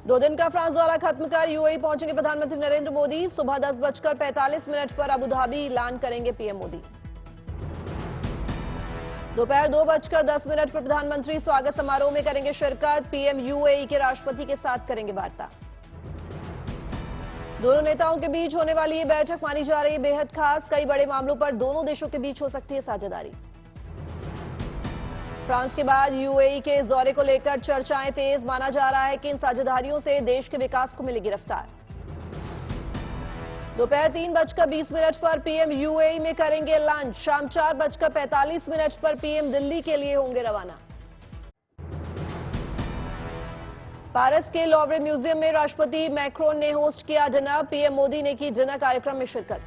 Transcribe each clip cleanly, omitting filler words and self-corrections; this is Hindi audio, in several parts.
2 दिन का फ्रांस दौरा खत्म कर यूएई पहुंचेंगे प्रधानमंत्री नरेंद्र मोदी। सुबह 10:45 पर अबू धाबी ऐलान करेंगे पीएम मोदी। दोपहर 2:10 पर प्रधानमंत्री स्वागत समारोह में करेंगे शिरकत। पीएम यूएई के राष्ट्रपति के साथ करेंगे वार्ता। दोनों नेताओं के बीच होने वाली ये बैठक मानी जा रही है बेहद खास। कई बड़े मामलों पर दोनों देशों के बीच हो सकती है साझेदारी। फ्रांस के बाद यूएई के इस दौरे को लेकर चर्चाएं तेज। माना जा रहा है कि इन साझेदारियों से देश के विकास को मिलेगी रफ्तार। दोपहर 3:20 पर पीएम यूएई में करेंगे लंच। शाम 4:45 पर पीएम दिल्ली के लिए होंगे रवाना। पेरिस के लॉवरे म्यूजियम में राष्ट्रपति मैक्रोन ने होस्ट किया डिनर। पीएम मोदी ने की डिनर कार्यक्रम में शिरकत।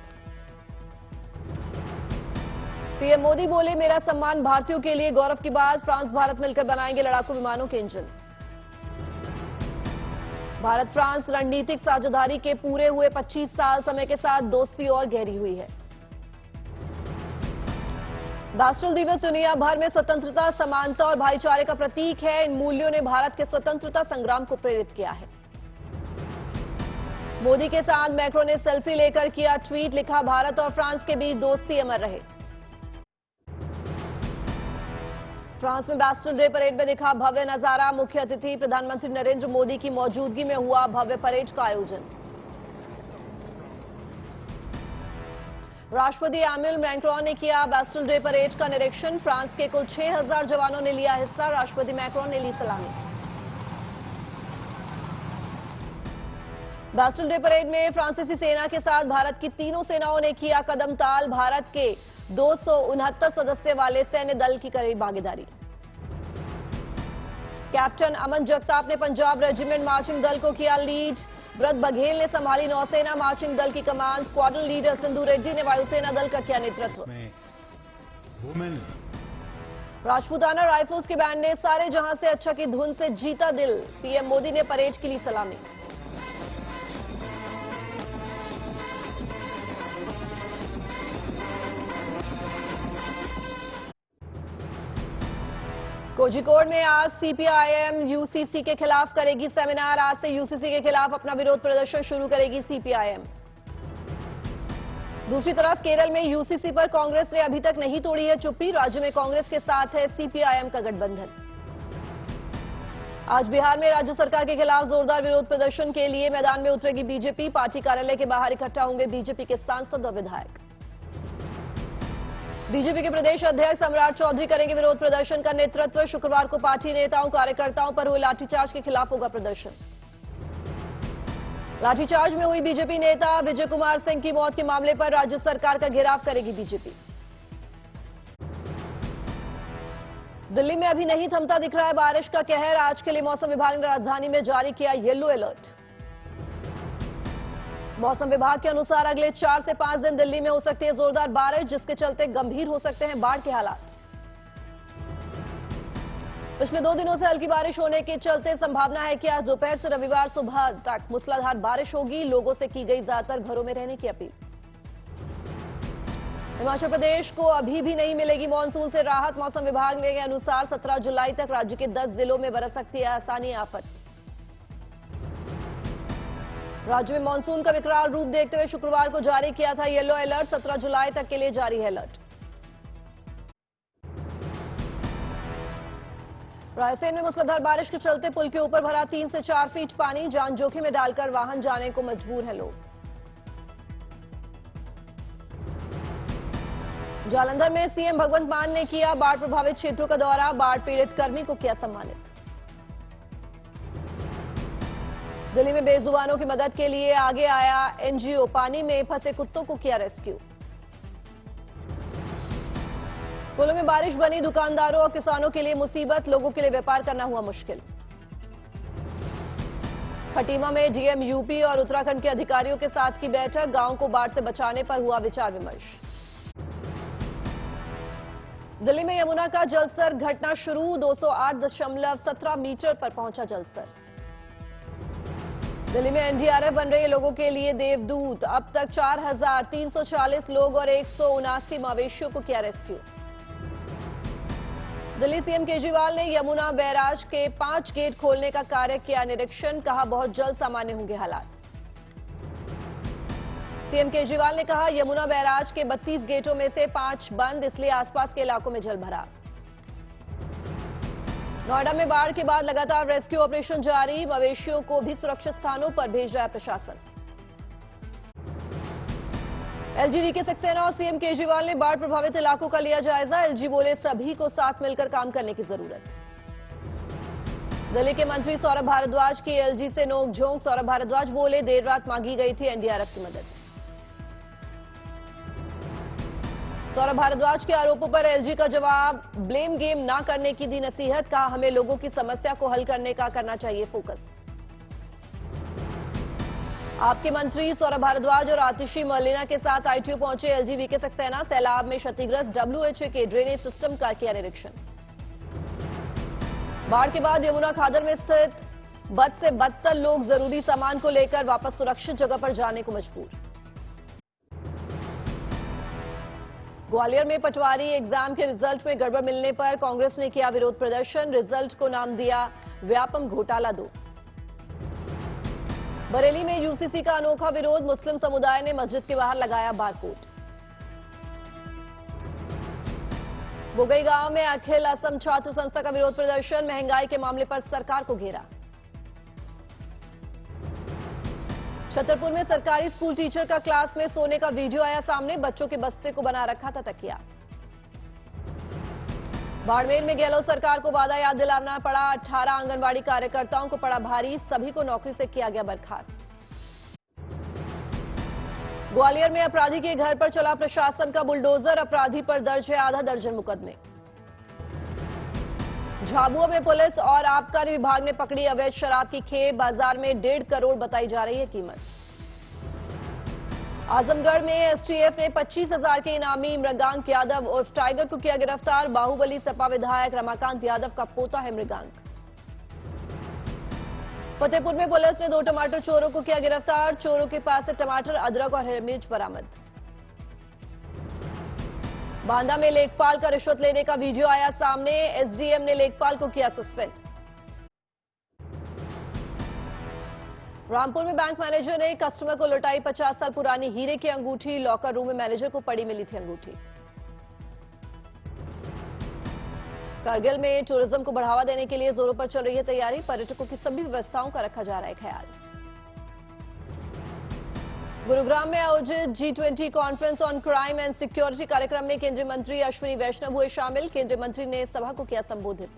पीएम मोदी बोले, मेरा सम्मान भारतीयों के लिए गौरव की बात। फ्रांस भारत मिलकर बनाएंगे लड़ाकू विमानों के इंजन। भारत फ्रांस रणनीतिक साझेदारी के पूरे हुए 25 साल, समय के साथ दोस्ती और गहरी हुई है। राष्ट्रीय दिवस दुनिया भर में स्वतंत्रता, समानता और भाईचारे का प्रतीक है। इन मूल्यों ने भारत के स्वतंत्रता संग्राम को प्रेरित किया है। मोदी के साथ मैक्रोन ने सेल्फी लेकर किया ट्वीट। लिखा, भारत और फ्रांस के बीच दोस्ती अमर रहे। फ्रांस में बैस्टिल डे परेड में दिखा भव्य नजारा। मुख्य अतिथि प्रधानमंत्री नरेंद्र मोदी की मौजूदगी में हुआ भव्य परेड का आयोजन। राष्ट्रपति एम्यूल मैक्रोन ने किया बैस्टिल डे परेड का निरीक्षण। फ्रांस के कुल 6000 जवानों ने लिया हिस्सा। राष्ट्रपति मैक्रोन ने ली सलामी। बैस्टिल डे परेड में फ्रांसीसी सेना के साथ भारत की तीनों सेनाओं ने किया कदम ताल। भारत के 269 सदस्य वाले सैन्य दल की करी भागीदारी। कैप्टन अमन जगताप ने पंजाब रेजिमेंट मार्चिंग दल को किया लीड। ब्रत बघेल ने संभाली नौसेना मार्चिंग दल की कमान। स्क्वाड्रन लीडर सिंधु रेड्डी ने वायुसेना दल का किया नेतृत्व। राजपूताना राइफल्स की बैंड ने सारे जहां से अच्छा की धुन से जीता दिल। पीएम मोदी ने परेड के लिए सलामी। कोझिकोड में आज सीपीआईएम यूसीसी के खिलाफ करेगी सेमिनार। आज से यूसीसी के खिलाफ अपना विरोध प्रदर्शन शुरू करेगी सीपीआईएम। दूसरी तरफ केरल में यूसीसी पर कांग्रेस ने अभी तक नहीं तोड़ी है चुप्पी। राज्य में कांग्रेस के साथ है सीपीआईएम का गठबंधन। आज बिहार में राज्य सरकार के खिलाफ जोरदार विरोध प्रदर्शन के लिए मैदान में उतरेगी बीजेपी। पार्टी कार्यालय के बाहर इकट्ठा होंगे बीजेपी के सांसद और विधायक। बीजेपी के प्रदेश अध्यक्ष सम्राट चौधरी करेंगे विरोध प्रदर्शन का नेतृत्व। शुक्रवार को पार्टी नेताओं कार्यकर्ताओं पर हुए लाठीचार्ज के खिलाफ होगा प्रदर्शन। लाठीचार्ज में हुई बीजेपी नेता विजय कुमार सिंह की मौत के मामले पर राज्य सरकार का घेराव करेगी बीजेपी। दिल्ली में अभी नहीं थमता दिख रहा है बारिश का कहर। आज के लिए मौसम विभाग ने राजधानी में जारी किया येलो अलर्ट। मौसम विभाग के अनुसार अगले 4 से 5 दिन दिल्ली में हो सकती है जोरदार बारिश, जिसके चलते गंभीर हो सकते हैं बाढ़ के हालात। पिछले 2 दिनों से हल्की बारिश होने के चलते संभावना है कि आज दोपहर से रविवार सुबह तक मूसलाधार बारिश होगी। लोगों से की गई ज्यादातर घरों में रहने की अपील। हिमाचल प्रदेश को अभी भी नहीं मिलेगी मानसून से राहत। मौसम विभाग के अनुसार 17 जुलाई तक राज्य के 10 जिलों में बरस सकती है आसानी आफत। राज्य में मानसून का विकराल रूप देखते हुए शुक्रवार को जारी किया था येलो अलर्ट। 17 जुलाई तक के लिए जारी है अलर्ट। रायसेन में मूसलाधार बारिश के चलते पुल के ऊपर भरा 3 से 4 फीट पानी। जान जोखिम में डालकर वाहन जाने को मजबूर है लोग। जालंधर में सीएम भगवंत मान ने किया बाढ़ प्रभावित क्षेत्रों का दौरा। बाढ़ पीड़ित कर्मी को किया सम्मानित। दिल्ली में बेजुबानों की मदद के लिए आगे आया एनजीओ। पानी में फंसे कुत्तों को किया रेस्क्यू। कुल्लू में बारिश बनी दुकानदारों और किसानों के लिए मुसीबत। लोगों के लिए व्यापार करना हुआ मुश्किल। खटीमा में डीएम यूपी और उत्तराखंड के अधिकारियों के साथ की बैठक। गांव को बाढ़ से बचाने पर हुआ विचार विमर्श। दिल्ली में यमुना का जलस्तर घटना शुरू। 208.17 मीटर पर पहुंचा जलस्तर। दिल्ली में एनडीआरएफ बन रहे लोगों के लिए देवदूत। अब तक 4340 लोग और 179 मवेशियों को किया रेस्क्यू। दिल्ली सीएम केजरीवाल ने यमुना बैराज के 5 गेट खोलने का कार्य किया निरीक्षण, कहा बहुत जल्द सामान्य होंगे हालात। सीएम केजरीवाल ने कहा यमुना बैराज के 32 गेटों में से 5 बंद, इसलिए आसपास के इलाकों में जल भरा। नोएडा में बाढ़ के बाद लगातार रेस्क्यू ऑपरेशन जारी, मवेशियों को भी सुरक्षित स्थानों पर भेज रहा है प्रशासन। एलजी वीके सक्सेना और सीएम केजरीवाल ने बाढ़ प्रभावित इलाकों का लिया जायजा। एलजी बोले सभी को साथ मिलकर काम करने की जरूरत। दिल्ली के मंत्री सौरभ भारद्वाज की एलजी से नोकझोंक। सौरभ भारद्वाज बोले देर रात मांगी गई थी एनडीआरएफ की मदद। सौरभ भारद्वाज के आरोपों पर एलजी का जवाब, ब्लेम गेम ना करने की दी नसीहत, कहा हमें लोगों की समस्या को हल करने का करना चाहिए फोकस। आपके मंत्री सौरभ भारद्वाज और आतिशी मलिना के साथ आईटीओ पहुंचे एलजी वीके सक्सेना। सैलाब में क्षतिग्रस्त डब्ल्यूएचए के ड्रेनेज सिस्टम का किया निरीक्षण। बाढ़ के बाद यमुना खादर में स्थित बद से बदतर लोग जरूरी सामान को लेकर वापस सुरक्षित जगह पर जाने को मजबूर। ग्वालियर में पटवारी एग्जाम के रिजल्ट में गड़बड़ मिलने पर कांग्रेस ने किया विरोध प्रदर्शन। रिजल्ट को नाम दिया व्यापम घोटाला 2। बरेली में यूसीसी का अनोखा विरोध, मुस्लिम समुदाय ने मस्जिद के बाहर लगाया बारकोड। बुगई गांव में अखिल असम छात्र संस्था का विरोध प्रदर्शन, महंगाई के मामले पर सरकार को घेरा। छतरपुर में सरकारी स्कूल टीचर का क्लास में सोने का वीडियो आया सामने, बच्चों के बस्ते को बना रखा था तकिया। बाड़मेर में गहलोत सरकार को वादा याद दिलाना पड़ा, 18 आंगनबाड़ी कार्यकर्ताओं को पड़ा भारी, सभी को नौकरी से किया गया बर्खास्त। ग्वालियर में अपराधी के घर पर चला प्रशासन का बुलडोजर, अपराधी पर दर्ज है आधा दर्जन मुकदमे। झाबुआ में पुलिस और आबकारी विभाग ने पकड़ी अवैध शराब की खेप, बाजार में 1.5 करोड़ बताई जा रही है कीमत। आजमगढ़ में एसटीएफ ने 25,000 के इनामी मृगांक यादव उर्फ टाइगर को किया गिरफ्तार। बाहुबली सपा विधायक रमाकांत यादव का पोता है मृगांक। फतेहपुर में पुलिस ने 2 टमाटर चोरों को किया गिरफ्तार। चोरों के पास से टमाटर, अदरक और हरी मिर्च बरामद। बांदा में लेखपाल का रिश्वत लेने का वीडियो आया सामने, एसडीएम ने लेखपाल को किया सस्पेंड। रामपुर में बैंक मैनेजर ने कस्टमर को लुटाई 50 साल पुरानी हीरे की अंगूठी, लॉकर रूम में मैनेजर को पड़ी मिली थी अंगूठी। कारगिल में टूरिज्म को बढ़ावा देने के लिए जोरों पर चल रही है तैयारी, पर्यटकों की सभी व्यवस्थाओं का रखा जा रहा है ख्याल। गुरुग्राम में आयोजित G20 conference on crime and security कार्यक्रम में केंद्रीय मंत्री अश्विनी वैष्णव हुए शामिल। केंद्रीय मंत्री ने सभा को किया संबोधित।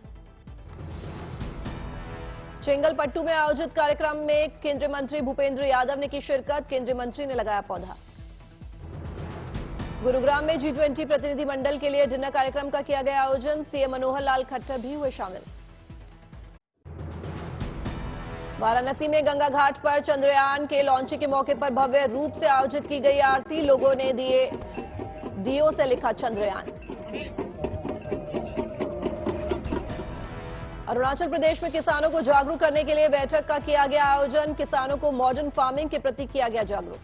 चेंगलपट्टू में आयोजित कार्यक्रम में केंद्रीय मंत्री भूपेंद्र यादव ने की शिरकत। केंद्रीय मंत्री ने लगाया पौधा। गुरुग्राम में G20 प्रतिनिधि मंडल के लिए डिनर कार्यक्रम का किया गया आयोजन, सीएम मनोहर लाल खट्टर भी हुए शामिल। वाराणसी में गंगा घाट पर चंद्रयान के लॉन्चिंग के मौके पर भव्य रूप से आयोजित की गई आरती, लोगों ने दियो से लिखा चंद्रयान। अरुणाचल प्रदेश में किसानों को जागरूक करने के लिए बैठक का किया गया आयोजन, किसानों को मॉडर्न फार्मिंग के प्रति किया गया जागरूक।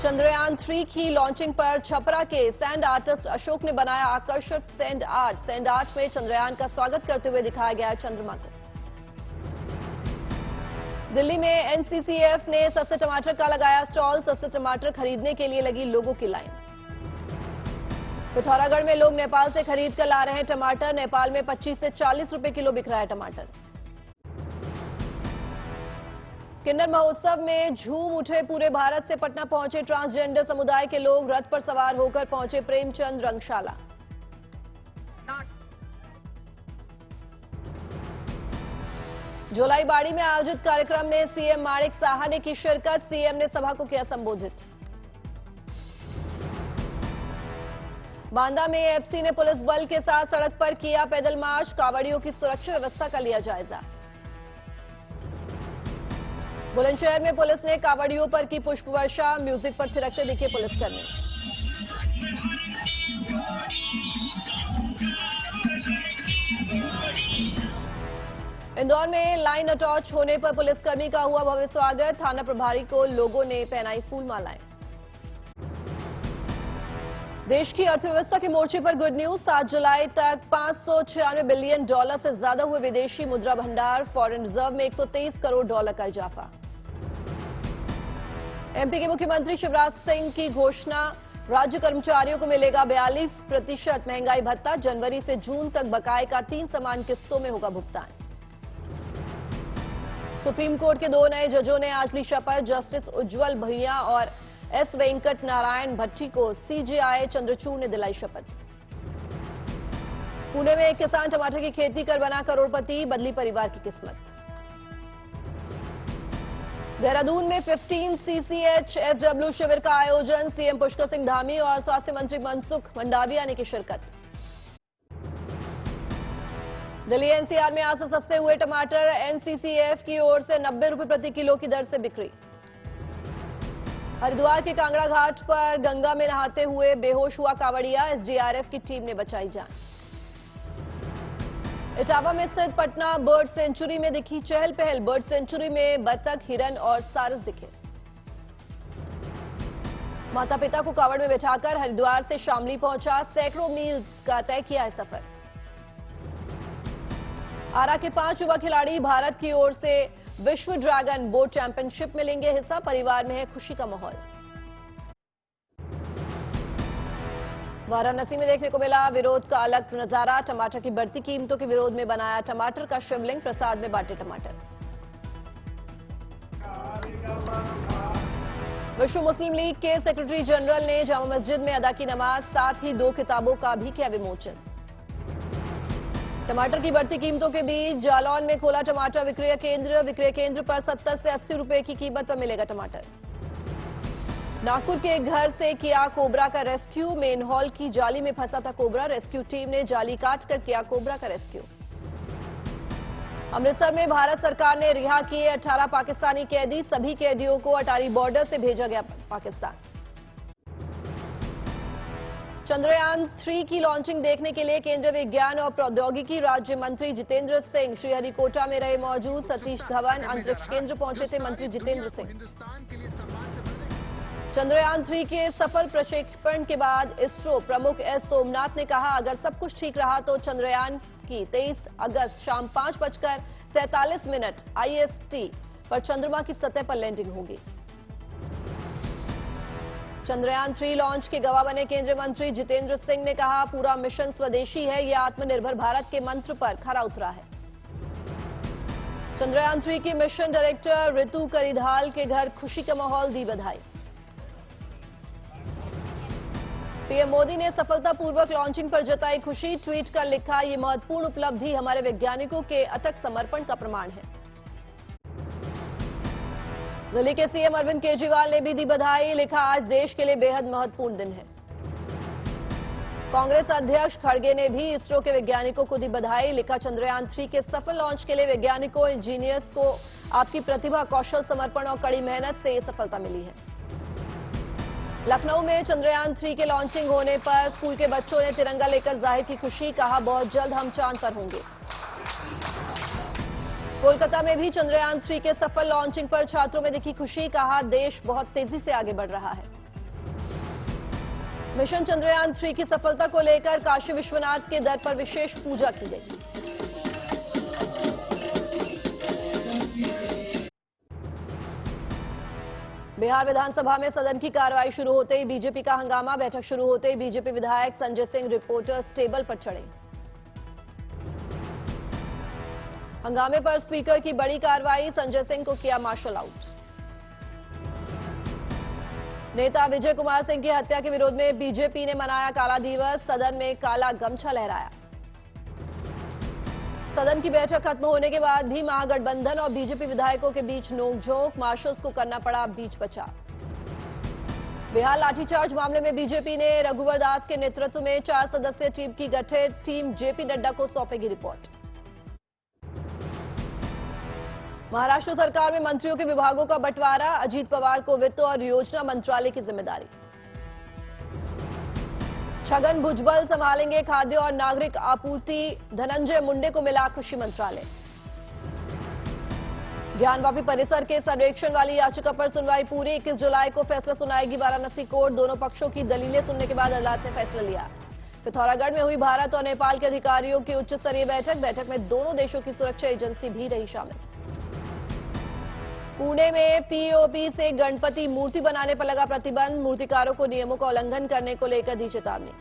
चंद्रयान 3 की लॉन्चिंग पर छपरा के सैंड आर्टिस्ट अशोक ने बनाया आकर्षक सैंड आर्ट। सैंड आर्ट में चंद्रयान का स्वागत करते हुए दिखाया गया चंद्रमा को। दिल्ली में एनसीसीएफ ने सस्ते टमाटर का लगाया स्टॉल, सस्ते टमाटर खरीदने के लिए लगी लोगों की लाइन। पिथौरागढ़ में लोग नेपाल से खरीद कर ला रहे हैं टमाटर, नेपाल में 25 से 40 रुपए किलो बिक रहा है टमाटर। किन्नर महोत्सव में झूम उठे पूरे भारत से पटना पहुंचे ट्रांसजेंडर समुदाय के लोग, रथ पर सवार होकर पहुंचे प्रेमचंद रंगशाला। जोलाईबाड़ी में आयोजित कार्यक्रम में सीएम माणिक साहा ने की शिरकत, सीएम ने सभा को किया संबोधित। बांदा में एएफसी ने पुलिस बल के साथ सड़क पर किया पैदल मार्च, कांवड़ियों की सुरक्षा व्यवस्था का लिया जायजा। बुलंदशहर में पुलिस ने कांवड़ियों पर की पुष्प वर्षा, म्यूजिक पर थिरकते दिखे पुलिसकर्मी। इंदौर में लाइन अटैच होने पर पुलिसकर्मी का हुआ भव्य स्वागत, थाना प्रभारी को लोगों ने पहनाई फूल मालाएं। देश की अर्थव्यवस्था के मोर्चे पर गुड न्यूज। 7 जुलाई तक $596 बिलियन से ज्यादा हुए विदेशी मुद्रा भंडार। फॉरेन रिजर्व में $123 करोड़ का इजाफा। एमपी के मुख्यमंत्री शिवराज सिंह की घोषणा, राज्य कर्मचारियों को मिलेगा 42% महंगाई भत्ता। जनवरी से जून तक बकाये का 3 समान किस्तों में होगा भुगतान। सुप्रीम कोर्ट के 2 नए जजों ने आज ली शपथ। जस्टिस उज्जवल भैया और एस वेंकट नारायण भट्टी को सीजेआई चंद्रचूड़ ने दिलाई शपथ। पुणे में एक किसान टमाटर की खेती कर बना करोड़पति, बदली परिवार की किस्मत। देहरादून में 15 CCHFW शिविर का आयोजन। सीएम पुष्कर सिंह धामी और स्वास्थ्य मंत्री मनसुख मंडाविया ने की शिरकत। दिल्ली एनसीआर में आज से सस्ते हुए टमाटर। एनसीसीएफ की ओर से 90 रुपये प्रति किलो की दर से बिक्री। हरिद्वार के कांगड़ा घाट पर गंगा में नहाते हुए बेहोश हुआ कांवड़िया। एसडीआरएफ की टीम ने बचाई जान। इटावा में स्थित पटना बर्ड सेंचुरी में दिखी चहल पहल। बर्ड सेंचुरी में बतख, हिरन और सारस दिखे। माता पिता को कांवड़ में बिठाकर हरिद्वार से शामली पहुंचा। सैकड़ों मील का तय किया है सफर। आरा के 5 युवा खिलाड़ी भारत की ओर से विश्व ड्रैगन बोट चैंपियनशिप में लेंगे हिस्सा। परिवार में है खुशी का माहौल। वाराणसी में देखने को मिला विरोध का अलग नजारा। टमाटर की बढ़ती कीमतों के विरोध में बनाया टमाटर का शिवलिंग। प्रसाद में बांटे टमाटर। विश्व मुस्लिम लीग के सेक्रेटरी जनरल ने जामा मस्जिद में अदा की नमाज। साथ ही 2 किताबों का भी किया विमोचन। टमाटर की बढ़ती कीमतों के बीच जालौन में खोला टमाटर विक्रय केंद्र। विक्रय केंद्र पर 70 से 80 रुपए की कीमत पर मिलेगा टमाटर। नागपुर के एक घर से किया कोबरा का रेस्क्यू। मेन हॉल की जाली में फंसा था कोबरा। रेस्क्यू टीम ने जाली काटकर किया कोबरा का रेस्क्यू। अमृतसर में भारत सरकार ने रिहा किए 18 पाकिस्तानी कैदी। सभी कैदियों को अटारी बॉर्डर से भेजा गया पाकिस्तान। चंद्रयान 3 की लॉन्चिंग देखने के लिए केंद्रीय विज्ञान और प्रौद्योगिकी राज्य मंत्री जितेंद्र सिंह श्रीहरिकोटा में रहे मौजूद। सतीश धवन अंतरिक्ष केंद्र पहुंचे थे मंत्री जितेंद्र सिंह। चंद्रयान 3 के सफल प्रक्षेपण के बाद इसरो प्रमुख एस सोमनाथ ने कहा, अगर सब कुछ ठीक रहा तो चंद्रयान की 23 अगस्त शाम 5:47 IST पर चंद्रमा की सतह पर लैंडिंग होगी। चंद्रयान 3 लॉन्च के गवाह बने केंद्रीय मंत्री जितेंद्र सिंह ने कहा, पूरा मिशन स्वदेशी है। यह आत्मनिर्भर भारत के मंत्र पर खरा उतरा है। चंद्रयान 3 की मिशन डायरेक्टर ऋतु करिधाल के घर खुशी का माहौल, दी बधाई। पीएम मोदी ने सफलतापूर्वक लॉन्चिंग पर जताई खुशी। ट्वीट कर लिखा, ये महत्वपूर्ण उपलब्धि हमारे वैज्ञानिकों के अथक समर्पण का प्रमाण है। दिल्ली के सीएम अरविंद केजरीवाल ने भी दी बधाई। लिखा, आज देश के लिए बेहद महत्वपूर्ण दिन है। कांग्रेस अध्यक्ष खड़गे ने भी इसरो के वैज्ञानिकों को दी बधाई। लिखा, चंद्रयान 3 के सफल लॉन्च के लिए वैज्ञानिकों, इंजीनियर्स को आपकी प्रतिभा, कौशल, समर्पण और कड़ी मेहनत से ये सफलता मिली है। लखनऊ में चंद्रयान 3 के लॉन्चिंग होने पर स्कूल के बच्चों ने तिरंगा लेकर जाहिर की खुशी। कहा, बहुत जल्द हम चांद पर होंगे। कोलकाता में भी चंद्रयान 3 के सफल लॉन्चिंग पर छात्रों में दिखी खुशी। कहा, देश बहुत तेजी से आगे बढ़ रहा है। मिशन चंद्रयान 3 की सफलता को लेकर काशी विश्वनाथ के दर पर विशेष पूजा की गई। बिहार विधानसभा में सदन की कार्रवाई शुरू होते ही बीजेपी का हंगामा। बैठक शुरू होते ही बीजेपी विधायक संजय सिंह रिपोर्टर्स टेबल पर चढ़े। हंगामे पर स्पीकर की बड़ी कार्रवाई, संजय सिंह को किया मार्शल आउट। नेता विजय कुमार सिंह की हत्या के विरोध में बीजेपी ने मनाया काला दिवस। सदन में काला गमछा लहराया। सदन की बैठक खत्म होने के बाद भी महागठबंधन और बीजेपी विधायकों के बीच नोकझोंक। मार्शल्स को करना पड़ा बीच बचाव। बिहार लाठीचार्ज मामले में बीजेपी ने रघुवर दास के नेतृत्व में 4 सदस्यीय टीम की गठित टीम जेपी नड्डा को सौंपेगी रिपोर्ट। महाराष्ट्र सरकार में मंत्रियों के विभागों का बंटवारा। अजीत पवार को वित्त और योजना मंत्रालय की जिम्मेदारी। छगन भुजबल संभालेंगे खाद्य और नागरिक आपूर्ति। धनंजय मुंडे को मिला कृषि मंत्रालय। ज्ञानवापी परिसर के सर्वेक्षण वाली याचिका पर सुनवाई पूरी। 21 जुलाई को फैसला सुनाएगी वाराणसी कोर्ट। दोनों पक्षों की दलीलें सुनने के बाद अदालत ने फैसला लिया। पिथौरागढ़ में हुई भारत और नेपाल के अधिकारियों की उच्च स्तरीय बैठक में दोनों देशों की सुरक्षा एजेंसी भी रही शामिल। पुणे में पीओपी से गणपति मूर्ति बनाने पर लगा प्रतिबंध। मूर्तिकारों को नियमों का उल्लंघन करने को लेकर दी चेतावनी।